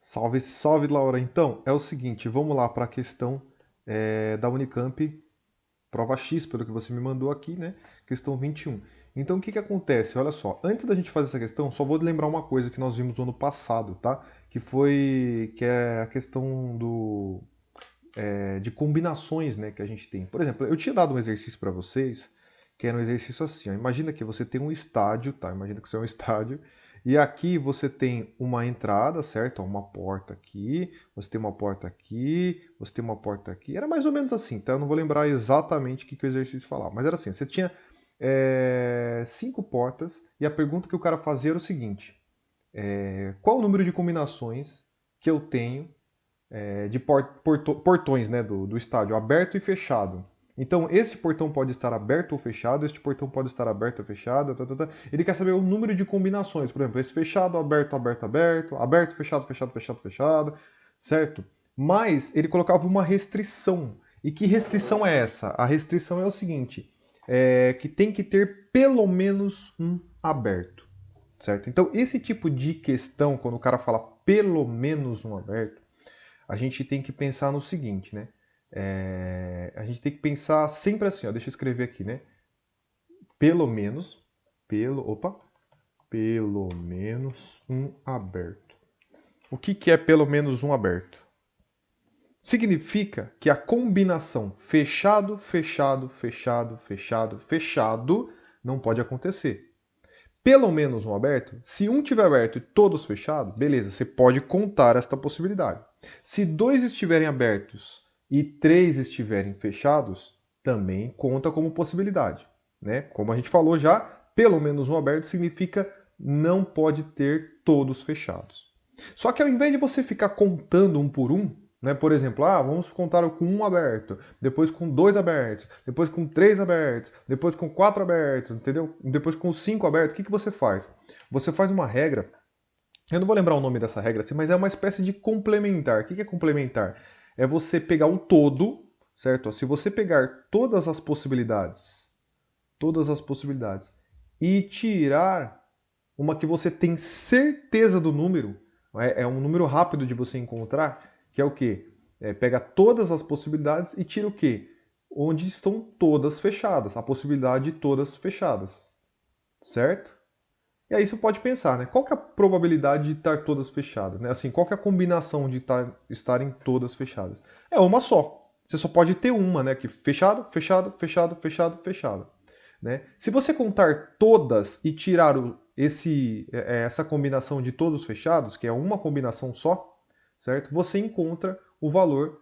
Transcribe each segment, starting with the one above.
Salve, salve, Laura. Então, é o seguinte, vamos lá para a questão da Unicamp, prova X, pelo que você me mandou aqui, né? Questão 21. Então, o que que acontece? Olha só, antes da gente fazer essa questão, só vou lembrar uma coisa que nós vimos no ano passado, tá? Que é a questão de combinações, né, que a gente tem. Por exemplo, eu tinha dado um exercício para vocês, que era um exercício assim, ó. Imagina que você tem um estádio, tá? Imagina que isso é um estádio, e aqui você tem uma entrada, certo? Ó, uma porta aqui, você tem uma porta aqui, você tem uma porta aqui. Era mais ou menos assim, tá? Eu não vou lembrar exatamente o que o exercício falava, mas era assim, você tinha cinco portas, e a pergunta que o cara fazia era o seguinte, qual o número de combinações que eu tenho de portões, né, do estádio, aberto e fechado. Então, esse portão pode estar aberto ou fechado, este portão pode estar aberto ou fechado. Tá, tá, tá. Ele quer saber o número de combinações. Por exemplo, esse fechado, aberto, aberto, aberto, aberto, fechado, fechado, fechado, fechado, certo? Mas ele colocava uma restrição. E que restrição é essa? A restrição é o seguinte, que tem que ter pelo menos um aberto, certo? Então, esse tipo de questão, quando o cara fala pelo menos um aberto, a gente tem que pensar no seguinte, né? A gente tem que pensar sempre assim, ó, deixa eu escrever aqui, né? Pelo menos, pelo menos um aberto. O que que é pelo menos um aberto? Significa que a combinação fechado, fechado, fechado, fechado, fechado não pode acontecer. Pelo menos um aberto, se um tiver aberto e todos fechados, beleza, você pode contar esta possibilidade. Se dois estiverem abertos e três estiverem fechados, também conta como possibilidade, né? Como a gente falou já, pelo menos um aberto significa não pode ter todos fechados. Só que ao invés de você ficar contando um por um, né? Por exemplo, vamos contar com um aberto, depois com dois abertos, depois com três abertos, depois com quatro abertos, entendeu? Depois com cinco abertos, o que que você faz? Você faz uma regra, eu não vou lembrar o nome dessa regra assim, mas é uma espécie de complementar. O que que é complementar? É você pegar o todo, certo? Se você pegar todas as possibilidades, e tirar uma que você tem certeza do número, é um número rápido de você encontrar, que é o quê? Pega todas as possibilidades e tira o quê? Onde estão todas fechadas, a possibilidade de todas fechadas, certo? E aí você pode pensar, né? Qual que é a probabilidade de estar todas fechadas? Né? Assim, qual que é a combinação de estarem todas fechadas? É uma só. Você só pode ter uma, né? Que fechado, fechado, fechado, fechado, fechado. Né? Se você contar todas e tirar essa combinação de todos fechados, que é uma combinação só, certo? Você encontra o valor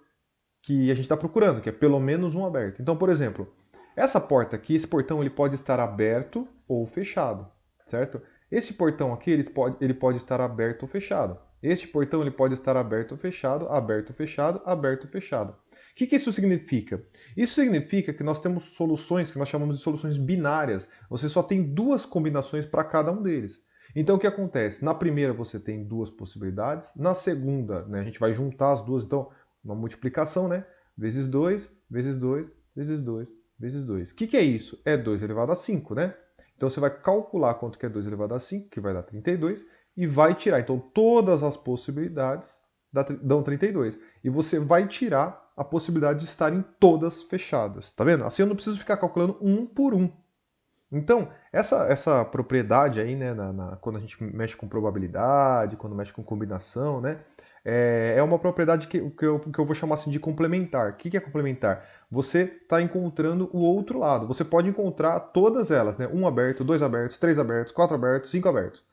que a gente está procurando, que é pelo menos um aberto. Então, por exemplo, essa porta aqui, esse portão, ele pode estar aberto ou fechado, certo? Esse portão aqui, ele pode estar aberto ou fechado. Este portão, ele pode estar aberto ou fechado, aberto ou fechado, aberto ou fechado. O que que isso significa? Isso significa que nós temos soluções que nós chamamos de soluções binárias. Você só tem duas combinações para cada um deles. Então, o que acontece? Na primeira você tem duas possibilidades, na segunda, né, a gente vai juntar as duas, então uma multiplicação, né? Vezes 2, vezes 2, vezes 2, vezes 2. O que que é isso? É 2 elevado a 5, né? Então você vai calcular quanto que é 2 elevado a 5, que vai dar 32, e vai tirar. Então todas as possibilidades dão 32. E você vai tirar a possibilidade de estarem todas fechadas. Tá vendo? Assim eu não preciso ficar calculando um por um. Então, essa propriedade aí, né, quando a gente mexe com probabilidade, quando mexe com combinação, né, é uma propriedade que eu vou chamar assim de complementar. O que é complementar? Você está encontrando o outro lado. Você pode encontrar todas elas, né? Um aberto, dois abertos, três abertos, quatro abertos, cinco abertos,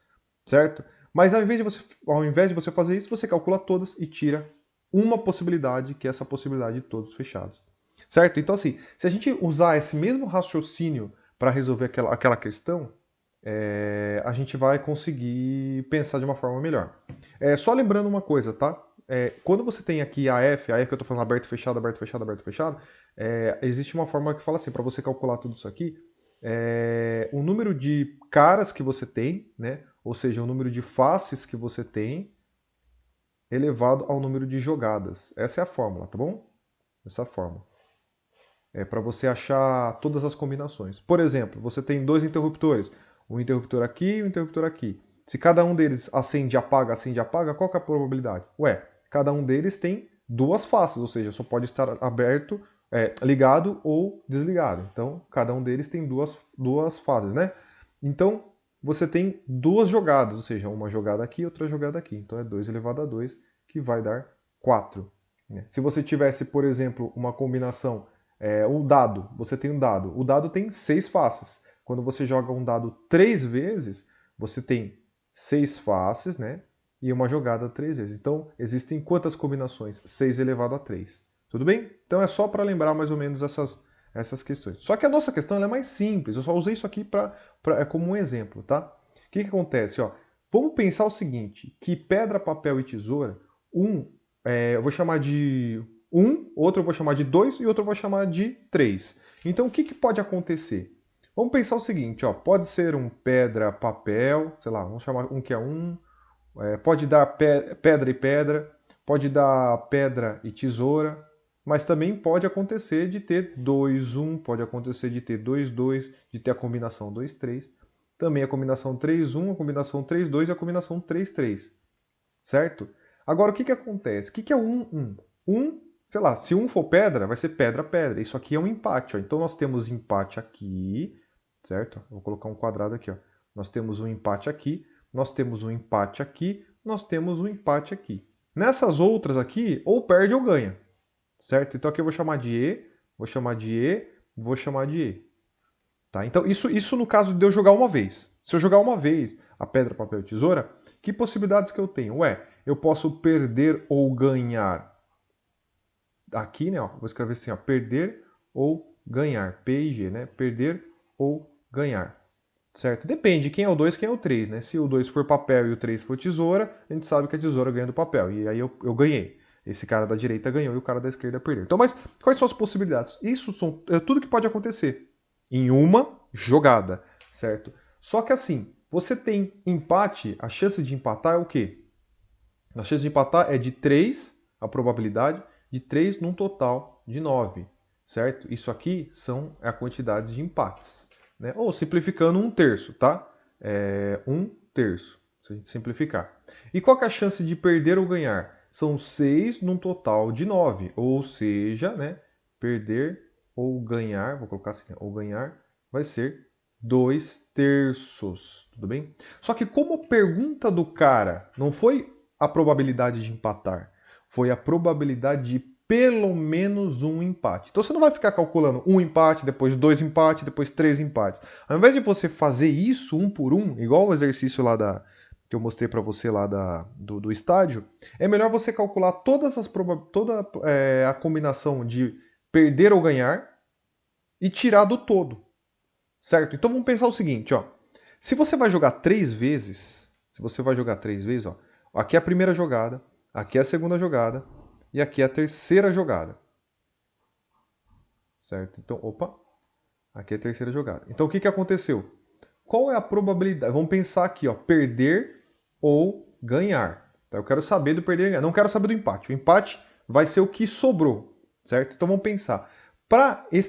certo? Mas ao invés de você fazer isso, você calcula todas e tira uma possibilidade, que é essa possibilidade de todos fechados. Certo? Então, assim, se a gente usar esse mesmo raciocínio para resolver aquela questão, a gente vai conseguir pensar de uma forma melhor. Só lembrando uma coisa, tá? Quando você tem aqui a F que eu estou falando aberto, fechado, aberto, fechado, aberto, fechado, existe uma forma que fala assim, para você calcular tudo isso aqui, o número de caras que você tem, né? Ou seja, o número de faces que você tem, elevado ao número de jogadas. Essa é a fórmula, tá bom? Essa é a fórmula. É para você achar todas as combinações. Por exemplo, você tem dois interruptores, um interruptor aqui e um interruptor aqui. Se cada um deles acende e apaga, qual que é a probabilidade? Ué, cada um deles tem duas faces, ou seja, só pode estar aberto, ligado ou desligado. Então, cada um deles tem duas fases, né? Então, você tem duas jogadas, ou seja, uma jogada aqui e outra jogada aqui. Então, é 2 elevado a 2, que vai dar 4. Se você tivesse, por exemplo, uma combinação, um dado, você tem um dado. O dado tem 6 faces. Quando você joga um dado 3 vezes, você tem 6 faces, né? E uma jogada 3 vezes. Então, existem quantas combinações? 6 elevado a 3. Tudo bem? Então, é só para lembrar mais ou menos essas questões. Só que a nossa questão ela é mais simples. Eu só usei isso aqui como um exemplo, tá? O que acontece? Ó, vamos pensar o seguinte, que pedra, papel e tesoura, eu vou chamar de 1, outro eu vou chamar de 2 e outro eu vou chamar de 3. Então, o que pode acontecer? Vamos pensar o seguinte, ó, pode ser um pedra, papel, sei lá, vamos chamar um que é 1, pode dar pedra e pedra, pode dar pedra e tesoura, mas também pode acontecer de ter 2, 1, pode acontecer de ter 2, 2, de ter a combinação 2, 3, também a combinação 3, 1, a combinação 3, 2 e a combinação 3, 3, certo? Agora, o que acontece? O que é 1, 1? 1, sei lá, se 1 for pedra, vai ser pedra, pedra. Isso aqui é um empate, ó. Então nós temos empate aqui, certo? Vou colocar um quadrado aqui, ó. Nós temos um empate aqui, nós temos um empate aqui, nós temos um empate aqui. Nessas outras aqui, ou perde ou ganha, certo? Então aqui eu vou chamar de E, vou chamar de E, vou chamar de E. Tá? Então isso no caso de eu jogar uma vez. Se eu jogar uma vez a pedra, papel e tesoura, que possibilidades que eu tenho? Ué, eu posso perder ou ganhar. Aqui, né, ó, vou escrever assim, ó, perder ou ganhar. P e G, né? Perder ou ganhar. Certo? Depende quem é o 2 quem é o 3, né? Se o 2 for papel e o 3 for tesoura, a gente sabe que a tesoura ganha do papel. E aí eu ganhei. Esse cara da direita ganhou e o cara da esquerda perdeu. Então, mas quais são as possibilidades? Isso é tudo que pode acontecer em uma jogada, certo? Só que assim, você tem empate, a chance de empatar é o quê? A chance de empatar é de 3, a probabilidade, de 3 num total de 9, certo? Isso aqui são a quantidade de empates, né? Ou simplificando, 1/3, tá? 1/3, se a gente simplificar. E qual que é a chance de perder ou ganhar? São 6 num total de 9, ou seja, né? Perder ou ganhar, vou colocar assim, ou ganhar, vai ser 2/3, tudo bem? Só que como a pergunta do cara não foi a probabilidade de empatar, foi a probabilidade de pelo menos um empate. Então você não vai ficar calculando um empate, depois 2 empates, depois 3 empates. Ao invés de você fazer isso um por um, igual o exercício lá que eu mostrei para você lá do estádio, é melhor você calcular toda a combinação de perder ou ganhar e tirar do todo, certo? Então vamos pensar o seguinte, ó. Se você vai jogar 3 vezes, ó, aqui é a primeira jogada, aqui é a segunda jogada e aqui é a terceira jogada. Certo? Então, opa, aqui é a terceira jogada. Então o que aconteceu? Qual é a probabilidade? Vamos pensar aqui, ó, perder ou ganhar. Tá? Eu quero saber do perder e ganhar, não quero saber do empate. O empate vai ser o que sobrou, certo? Então vamos pensar.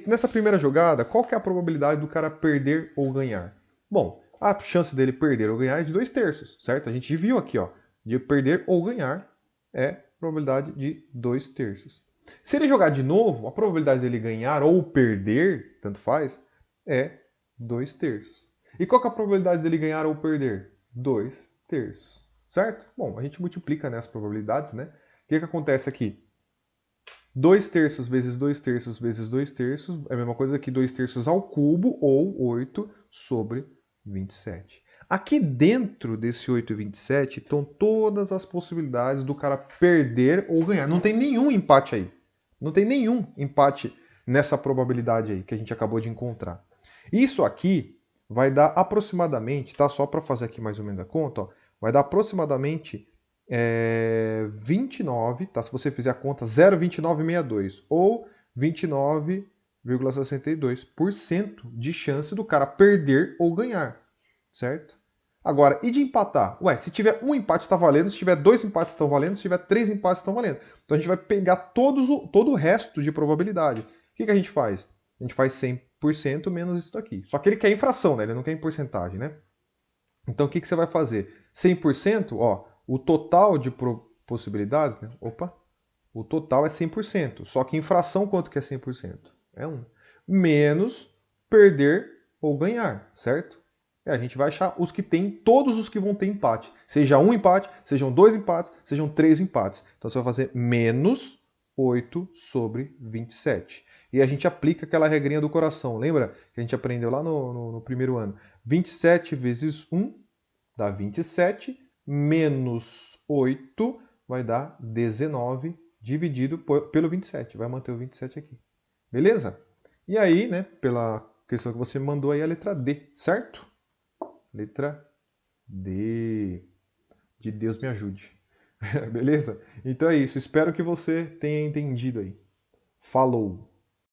Nessa primeira jogada, qual que é a probabilidade do cara perder ou ganhar? Bom, a chance dele perder ou ganhar é de 2/3, certo? A gente viu aqui, ó, de perder ou ganhar é probabilidade de 2/3. Se ele jogar de novo, a probabilidade dele ganhar ou perder, tanto faz, é 2/3. E qual que é a probabilidade dele ganhar ou perder? 2/3, certo? Bom, a gente multiplica, né, as probabilidades, né? O que acontece aqui? 2/3 vezes 2/3 vezes 2/3 é a mesma coisa que 2/3 ao cubo, ou 8 sobre 27. Aqui dentro desse 8 e 27 estão todas as possibilidades do cara perder ou ganhar. Não tem nenhum empate aí. Não tem nenhum empate nessa probabilidade aí que a gente acabou de encontrar. Isso aqui vai dar aproximadamente, tá? Só para fazer aqui mais ou menos a conta, ó, vai dar aproximadamente 29, tá? Se você fizer a conta, 0,2962 ou 29,62% de chance do cara perder ou ganhar, certo? Agora, e de empatar? Ué, se tiver um empate está valendo, se tiver 2 empates estão valendo, se tiver 3 empates estão valendo. Então a gente vai pegar todo o resto de probabilidade. O que a gente faz? A gente faz 100% menos isso daqui. Só que ele quer em fração, né? Ele não quer em porcentagem, né? Então o que você vai fazer? 100%, ó, o total de possibilidades, né? Opa, o total é 100%. Só que em fração, quanto que é 100%? É 1. Menos perder ou ganhar, certo? A gente vai achar os que tem, todos os que vão ter empate. Seja um empate, sejam dois empates, sejam três empates. Então você vai fazer menos 8 sobre 27. E a gente aplica aquela regrinha do coração. Lembra que a gente aprendeu lá no primeiro ano? 27 vezes 1 dá 27, menos 8 vai dar 19, dividido pelo 27. Vai manter o 27 aqui. Beleza? E aí, né, pela questão que você mandou aí, a letra D, certo? Letra D. De Deus me ajude. Beleza? Então é isso. Espero que você tenha entendido aí. Falou!